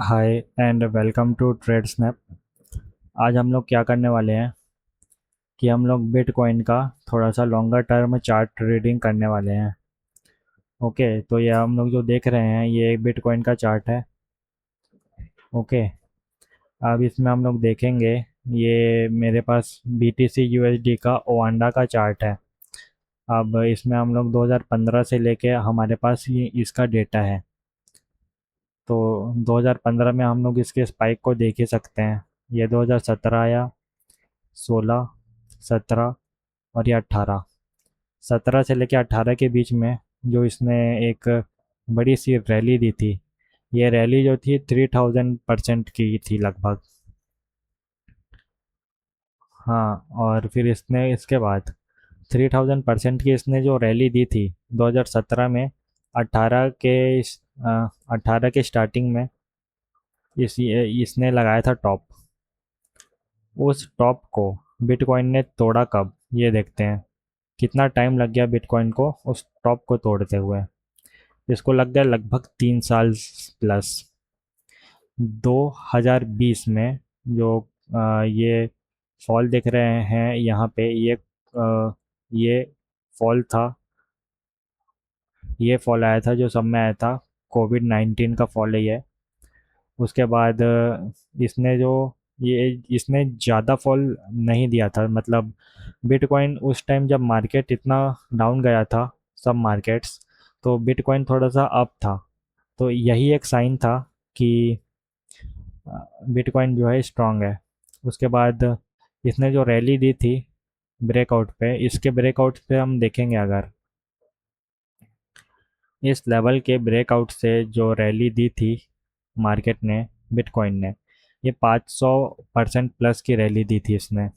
Hi and welcome to Trade Snap. आज हम लोग क्या करने वाले हैं कि हम लोग बिटकॉइन का थोड़ा सा लॉन्गर टर्म चार्ट ट्रेडिंग करने वाले हैं। ओके, तो ये हम लोग जो देख रहे हैं ये एक बिटकॉइन का चार्ट है। ओके, अब इसमें हम लोग देखेंगे, ये मेरे पास BTC USD का ओवांडा का चार्ट है। अब इसमें हम लोग 2015 से लेके हमारे पास ये इसका डेटा है। तो 2015 में हम लोग इसके स्पाइक को देख ही सकते हैं। ये 2017 आया, 16, 17 और ये 18। 17 से लेकर 18 के बीच में जो इसने एक बड़ी सी रैली दी थी, ये रैली जो थी 3000% की थी लगभग। हाँ, और फिर इसने इसके बाद 3000% की इसने जो रैली दी थी 2017 में, 18 के 18 के स्टार्टिंग में इसने लगाया था टॉप। उस टॉप को बिटकॉइन ने तोड़ा कब, ये देखते हैं। कितना टाइम लग गया बिटकॉइन को उस टॉप को तोड़ते हुए। इसको लग गया लगभग 3 साल प्लस। 2020 में जो ये फॉल देख रहे हैं यहाँ पे, ये फॉल था। ये फॉल आया था जो सब में आया था, कोविड-19 का फॉल है ये। उसके बाद इसने जो ये इसने ज़्यादा फॉल नहीं दिया था, मतलब बिटकॉइन उस टाइम जब मार्केट इतना डाउन गया था, सब मार्केट्स, तो बिटकॉइन थोड़ा सा अप था। तो यही एक साइन था कि बिटकॉइन जो है स्ट्रांग है। उसके बाद इसने जो रैली दी थी ब्रेकआउट पे, इसके ब्रेकआउट पे हम देखेंगे, अगर इस लेवल के ब्रेकआउट से जो रैली दी थी मार्केट ने, बिटकॉइन ने, ये 500% प्लस की रैली दी थी इसने।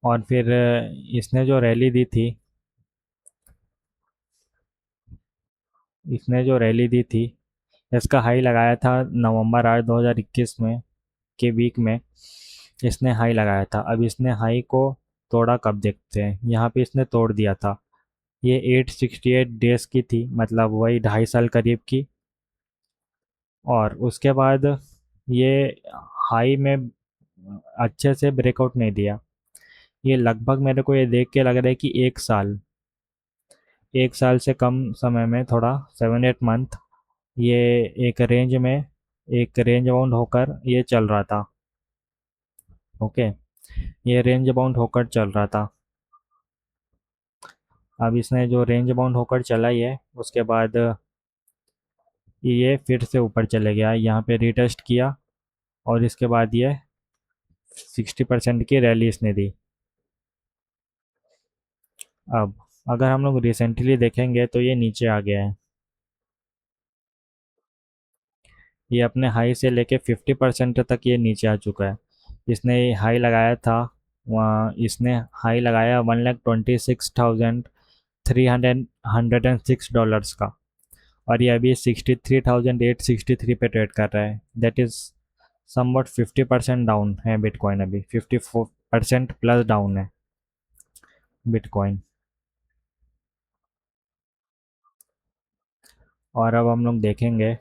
और फिर इसने जो रैली दी थी इसने जो रैली दी थी, इसका हाई लगाया था नवंबर 8 2021 में के वीक में। इसने हाई लगाया था। अब इसने हाई को तोड़ा कब, देखते हैं। यहाँ पे इसने तोड़ दिया था। ये 868 डेज की थी, मतलब वही 2.5 साल करीब की। और उसके बाद ये हाई में अच्छे से ब्रेकआउट नहीं दिया। ये लगभग मेरे को ये देख के लग रहा है कि 1 साल से कम समय में, थोड़ा 7-8 मंथ, ये एक रेंज में, एक रेंज बाउंड होकर ये चल रहा था। ओके, ये रेंज बाउंड होकर चल रहा था। अब इसने जो रेंज बाउंड होकर चला ही है, उसके बाद ये फिर से ऊपर चले गया, यहाँ पे रिटेस्ट किया। और इसके बाद ये 60% की रैली इसने दी। अब अगर हम लोग रिसेंटली देखेंगे तो ये नीचे आ गया है। ये अपने हाई से लेके 50% तक ये नीचे आ चुका है। इसने हाई लगाया था, वहाँ इसने हाई लगाया 1,26,306 का। और ये अभी 63,863 पे ट्रेड कर रहा है। दैट इज़ समवट 50% डाउन है बिटकॉइन, अभी 54% प्लस डाउन है बिटकॉइन। और अब हम लोग देखेंगे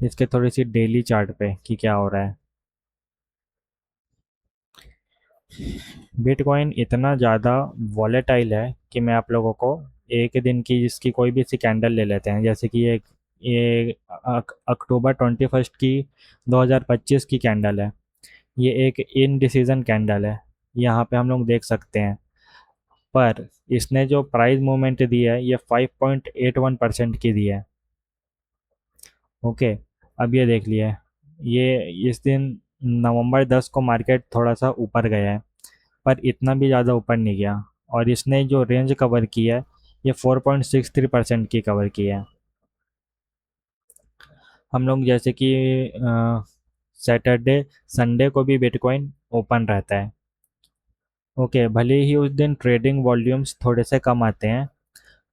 इसके थोड़ी सी डेली चार्ट पे कि क्या हो रहा है। बिटकॉइन इतना ज़्यादा वॉलेटाइल है कि मैं आप लोगों को एक दिन की इसकी कोई भी सी कैंडल ले लेते हैं, जैसे कि ये अक्टूबर 21 की 2025 की कैंडल है। ये एक इनडिसीजन कैंडल है, यहाँ पे हम लोग देख सकते हैं। पर इसने जो प्राइस मूवमेंट दी है ये 5.81% की दी है। ओके, अब ये देख लिया, ये इस दिन नवंबर 10 को मार्केट थोड़ा सा ऊपर गया है, पर इतना भी ज़्यादा ऊपर नहीं गया। और इसने जो रेंज कवर की है ये 4.63% की कवर की है। हम लोग जैसे कि सैटरडे संडे को भी बिटकॉइन ओपन रहता है। ओके, भले ही उस दिन ट्रेडिंग वॉल्यूम्स थोड़े से कम आते हैं,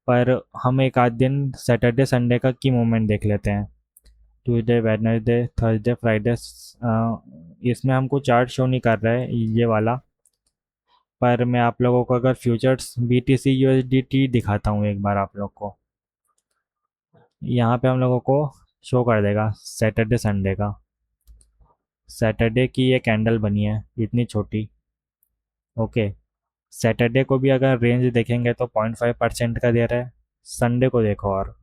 पर हम एक आध दिन सैटरडे संडे का की मूवमेंट देख लेते हैं। Tuesday, Wednesday, Thursday, Friday. इसमें हमको चार्ट शो नहीं कर रहा है ये वाला, पर मैं आप लोगों को अगर फ्यूचर्स BTC USDT दिखाता हूँ एक बार आप लोग को। यहाँ पे हम लोगों को शो कर देगा सैटरडे संडे का। सैटरडे की ये कैंडल बनी है इतनी छोटी। ओके। सैटरडे को भी अगर रेंज देखेंगे तो 0.5% का दे रहा है। संडे को देखो, और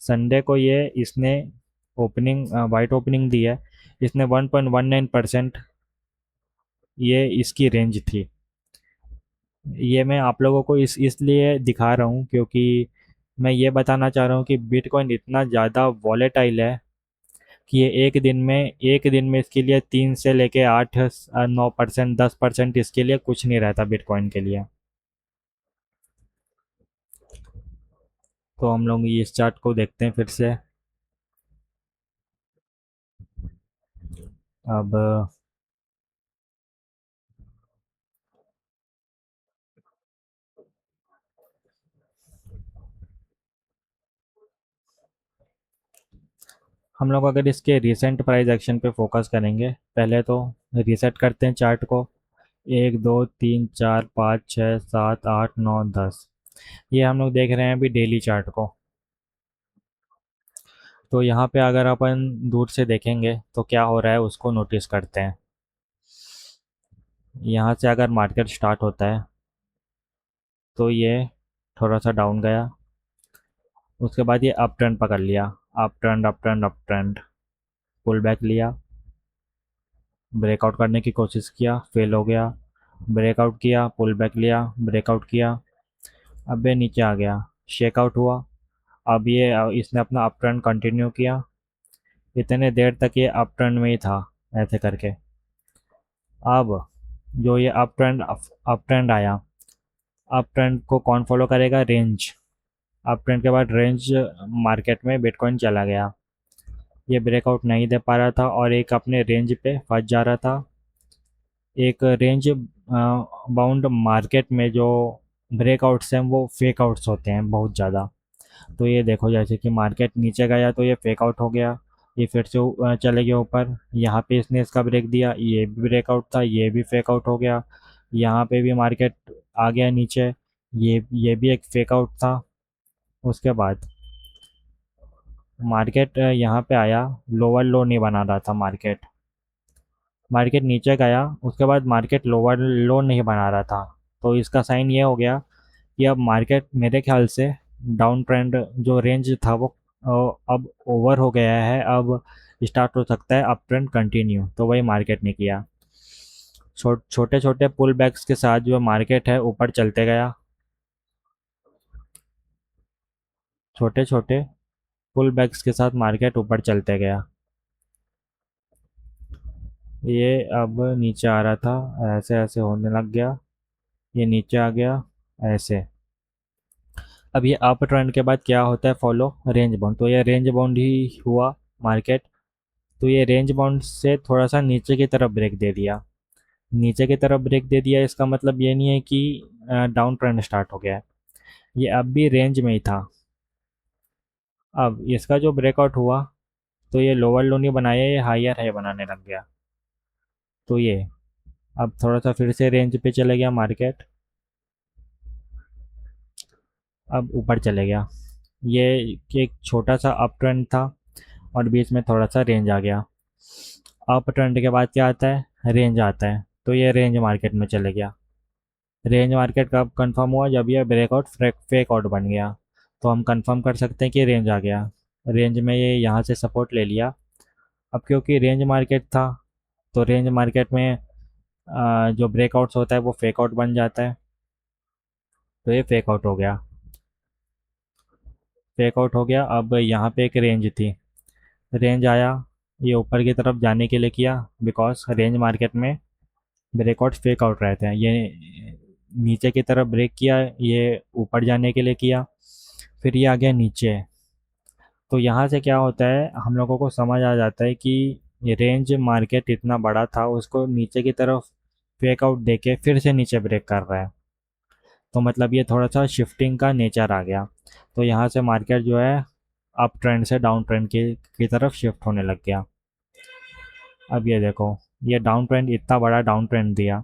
संडे को ये इसने ओपनिंग वाइट ओपनिंग दी है। इसने 1.19% ये इसकी रेंज थी। ये मैं आप लोगों को इसलिए दिखा रहा हूँ क्योंकि मैं ये बताना चाह रहा हूँ कि बिटकॉइन इतना ज़्यादा वॉलेटाइल है कि ये एक दिन में इसके लिए 3 से लेके 8 9%, 10% इसके लिए कुछ नहीं रहता बिटकॉइन के लिए। तो हम लोग इस चार्ट को देखते हैं फिर से। अब हम लोग अगर इसके रिसेंट प्राइस एक्शन पे फोकस करेंगे, पहले तो रीसेट करते हैं चार्ट को। 1 2 3 4 5 6 7 8 9 10, ये हम लोग देख रहे हैं अभी डेली चार्ट को। तो यहाँ पे अगर अपन दूर से देखेंगे तो क्या हो रहा है उसको नोटिस करते हैं। यहाँ से अगर मार्केट स्टार्ट होता है तो ये थोड़ा सा डाउन गया, उसके बाद ये अप ट्रेंड पकड़ लिया। Up trend up trend up trend, pull back लिया, ब्रेकआउट करने की कोशिश किया, फेल हो गया। ब्रेकआउट किया, पुल बैक लिया, ब्रेकआउट किया, अब ये नीचे आ गया, शेकआउट हुआ। अब ये इसने अपना अप ट्रेंड कंटिन्यू किया। इतने देर तक ये अप ट्रेंड में ही था ऐसे करके। अब जो ये अप ट्रेंड आया, अप ट्रेंड को कौन फॉलो करेगा? रेंज। अप ट्रेंड के बाद रेंज मार्केट में बिटकॉइन चला गया। ये ब्रेकआउट नहीं दे पा रहा था और एक अपने रेंज पे फंस जा रहा था। एक रेंज बाउंड मार्केट में जो ब्रेकआउट्स हैं वो फेक आउट्स होते हैं बहुत ज़्यादा। तो ये देखो, जैसे कि मार्केट नीचे गया तो ये फेक आउट हो गया, ये फिर से चले गया ऊपर। यहाँ पे इसने इसका ब्रेक दिया, ये भी ब्रेकआउट था, ये भी फेक आउट हो गया। यहाँ पे भी मार्केट आ गया नीचे, ये भी एक फेक आउट था। उसके बाद मार्केट यहाँ पे आया, लोअर लो नहीं बना रहा था मार्केट। मार्केट नीचे गया, उसके बाद मार्केट लोअर लो नहीं बना रहा था। तो इसका साइन ये हो गया कि अब मार्केट मेरे ख्याल से डाउन ट्रेंड जो रेंज था वो अब ओवर हो गया है। अब स्टार्ट हो सकता है अप ट्रेंड कंटिन्यू, तो वही मार्केट ने किया। छोटे छोटे पुल बैक्स के साथ जो मार्केट है ऊपर चलते गया। छोटे छोटे पुल बैक्स के साथ मार्केट ऊपर चलते गया। ये अब नीचे आ रहा था, ऐसे ऐसे होने लग गया, ये नीचे आ गया ऐसे। अब ये अप ट्रेंड के बाद क्या होता है? Follow range bound. तो ये रेंज बाउंड ही हुआ मार्केट। तो ये रेंज बाउंड से थोड़ा सा नीचे की तरफ ब्रेक दे दिया। नीचे की तरफ ब्रेक दे दिया, इसका मतलब ये नहीं है कि डाउन ट्रेंड स्टार्ट हो गया है। ये अब भी रेंज में ही था। अब इसका जो ब्रेकआउट हुआ तो ये लोअर लो नहीं बनाया, ये हायर हाई बनाने लग गया। तो ये अब थोड़ा सा फिर से रेंज पे चले गया मार्केट, अब ऊपर चले गया। ये एक छोटा सा अप ट्रेंड था और बीच में थोड़ा सा रेंज आ गया। अप ट्रेंड के बाद क्या आता है? रेंज आता है। तो ये रेंज मार्केट में चले गया। रेंज मार्केट कब कंफर्म हुआ? जब ये ब्रेकआउट फेक आउट बन गया। तो हम कंफर्म कर सकते हैं कि रेंज आ गया। रेंज में ये यहाँ से सपोर्ट ले लिया। अब क्योंकि रेंज मार्केट था तो रेंज मार्केट में जो ब्रेकआउट्स होता है वो फेक आउट बन जाता है। तो ये फेक आउट हो गया। फेक आउट हो गया। अब यहाँ पे एक रेंज थी, रेंज आया, ये ऊपर की तरफ जाने के लिए किया। बिकॉज रेंज मार्केट में ब्रेकआउट फेक आउट रहते हैं। ये नीचे की तरफ ब्रेक किया, ये ऊपर जाने के लिए किया, फिर ये आ गया नीचे। तो यहाँ से क्या होता है, हम लोगों को समझ आ जाता है कि ये रेंज मार्केट इतना बड़ा था, उसको नीचे की तरफ फेक आउट देके फिर से नीचे ब्रेक कर रहा है। तो मतलब ये थोड़ा सा शिफ्टिंग का नेचर आ गया। तो यहाँ से मार्केट जो है अप ट्रेंड से डाउन ट्रेंड की तरफ शिफ्ट होने लग गया। अब ये देखो, ये डाउन ट्रेंड इतना बड़ा डाउन ट्रेंड दिया।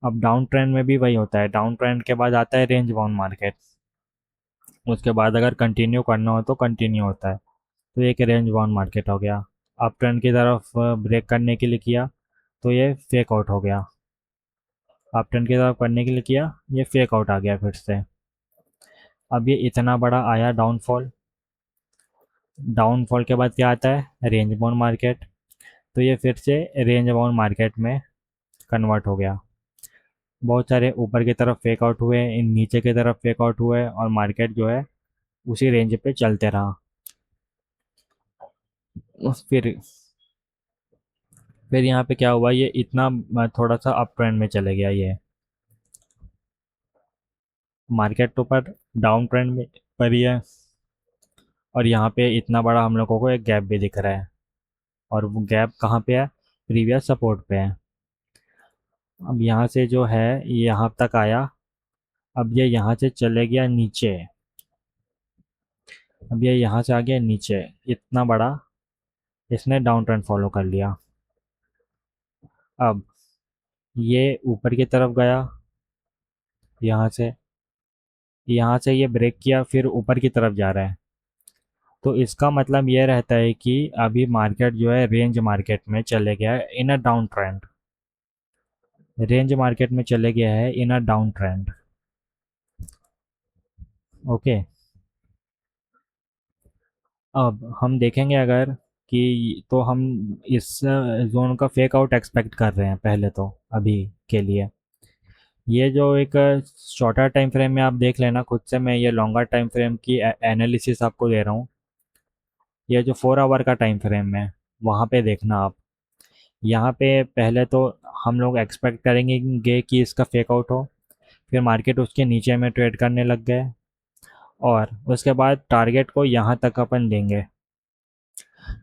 अब डाउन ट्रेंड में भी वही होता है, डाउन ट्रेंड के बाद आता है रेंज बाउंड मार्केट। उसके बाद अगर कंटिन्यू करना हो तो कंटिन्यू होता है। तो एक रेंज बाउंड मार्केट हो गया। अप ट्रेंड की तरफ ब्रेक करने के लिए किया तो ये फेक आउट हो गया। अप ट्रेंड की तरफ करने के लिए किया, ये फेक आउट आ गया फिर से। अब ये इतना बड़ा आया डाउनफॉल। डाउनफॉल के बाद क्या आता है, रेंज बाउंड मार्केट। तो ये फिर से रेंज बाउंड मार्केट में कन्वर्ट हो गया। बहुत सारे ऊपर की तरफ फेक आउट हुए, इन नीचे की तरफ फेक आउट हुए, और मार्केट जो है उसी रेंज पे चलते रहा। फिर यहाँ पे क्या हुआ, ये इतना थोड़ा सा अप ट्रेंड में चले गया। ये मार्केट तो पर डाउन ट्रेंड में पर ही है, और यहाँ पे इतना बड़ा हम लोगों को एक गैप भी दिख रहा है। और वो गैप कहाँ पे है, प्रीवियस सपोर्ट पे है। अब यहाँ से जो है ये यहाँ तक आया। अब ये यहाँ से चले गया नीचे। अब ये यहाँ से आ गया नीचे, इतना बड़ा इसने डाउन ट्रेंड फॉलो कर लिया। अब ये ऊपर की तरफ गया, यहाँ से ये ब्रेक किया, फिर ऊपर की तरफ जा रहा है। तो इसका मतलब ये रहता है कि अभी मार्केट जो है रेंज मार्केट में चले गया है in a down trend. Range market में चले गया है in a down trend. Okay. अब हम देखेंगे अगर कि तो हम इस जोन का फेक आउट एक्सपेक्ट कर रहे हैं पहले तो, अभी के लिए। ये जो एक शॉर्टर टाइम फ्रेम में आप देख लेना खुद से, मैं ये लॉन्गर टाइम फ्रेम की एनालिसिस आपको दे रहा हूँ। ये जो 4 आवर का टाइम फ्रेम है वहाँ पे देखना आप। यहाँ पे पहले तो हम लोग एक्सपेक्ट करेंगे कि इसका फेक आउट हो, फिर मार्केट उसके नीचे में ट्रेड करने लग गए, और उसके बाद टारगेट को यहाँ तक अपन देंगे।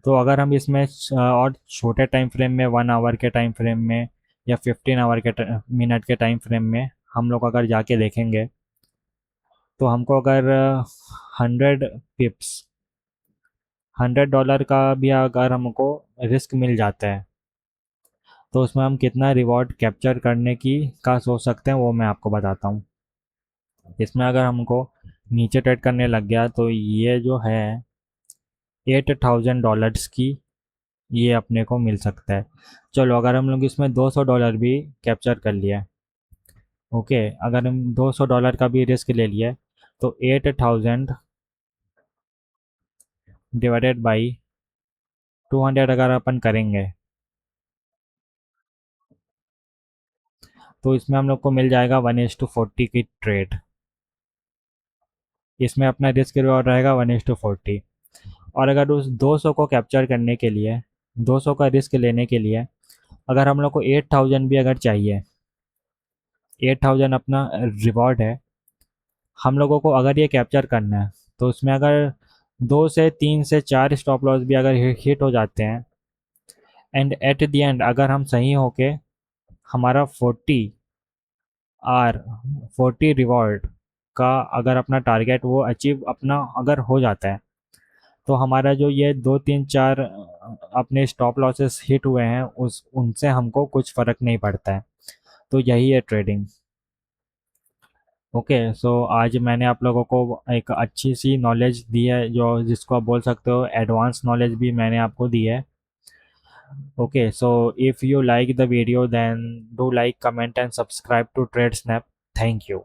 तो अगर हम इसमें और छोटे टाइम फ्रेम में 1 आवर के टाइम फ्रेम में या 15 आवर के मिनट के टाइम फ्रेम में हम लोग अगर जाके देखेंगे, तो हमको अगर 100 पिप्स, $100 का भी अगर हमको रिस्क मिल जाता है, तो उसमें हम कितना रिवॉर्ड कैप्चर करने की का सोच सकते हैं वो मैं आपको बताता हूँ। इसमें अगर हमको नीचे ट्रेड करने लग गया तो ये जो है $8,000 की ये अपने को मिल सकता है। चलो अगर हम लोग इसमें $200 भी कैप्चर कर लिया, ओके, अगर हम $200 का भी रिस्क ले लिया, तो 8,000 डिवाइडेड बाई 200 अगर अपन करेंगे, तो इसमें हम लोग को मिल जाएगा 1:40 की ट्रेड। इसमें अपना रिस्क रिवॉर्ड रहेगा 1:40। और अगर उस 200 को कैप्चर करने के लिए, 200 का रिस्क लेने के लिए, अगर हम लोग को 8,000 भी अगर चाहिए, 8,000 अपना रिवॉर्ड है, हम लोगों को अगर ये कैप्चर करना है, तो उसमें अगर 2 से 3 से 4 स्टॉप लॉस भी अगर हिट हो जाते हैं, एंड एट द एंड अगर हम सही होके हमारा 40 रिवॉर्ड का अगर अपना टारगेट वो अचीव अपना अगर हो जाता है, तो हमारा जो ये 2 3 4 अपने स्टॉप लॉसेस हिट हुए हैं उस उनसे हमको कुछ फ़र्क नहीं पड़ता है। तो यही है ट्रेडिंग। ओके, सो आज मैंने आप लोगों को एक अच्छी सी नॉलेज दी है, जो जिसको आप बोल सकते हो एडवांस नॉलेज भी मैंने आपको दी है। Okay, so if you like the video then do like, comment and subscribe to Trade Snap. Thank you.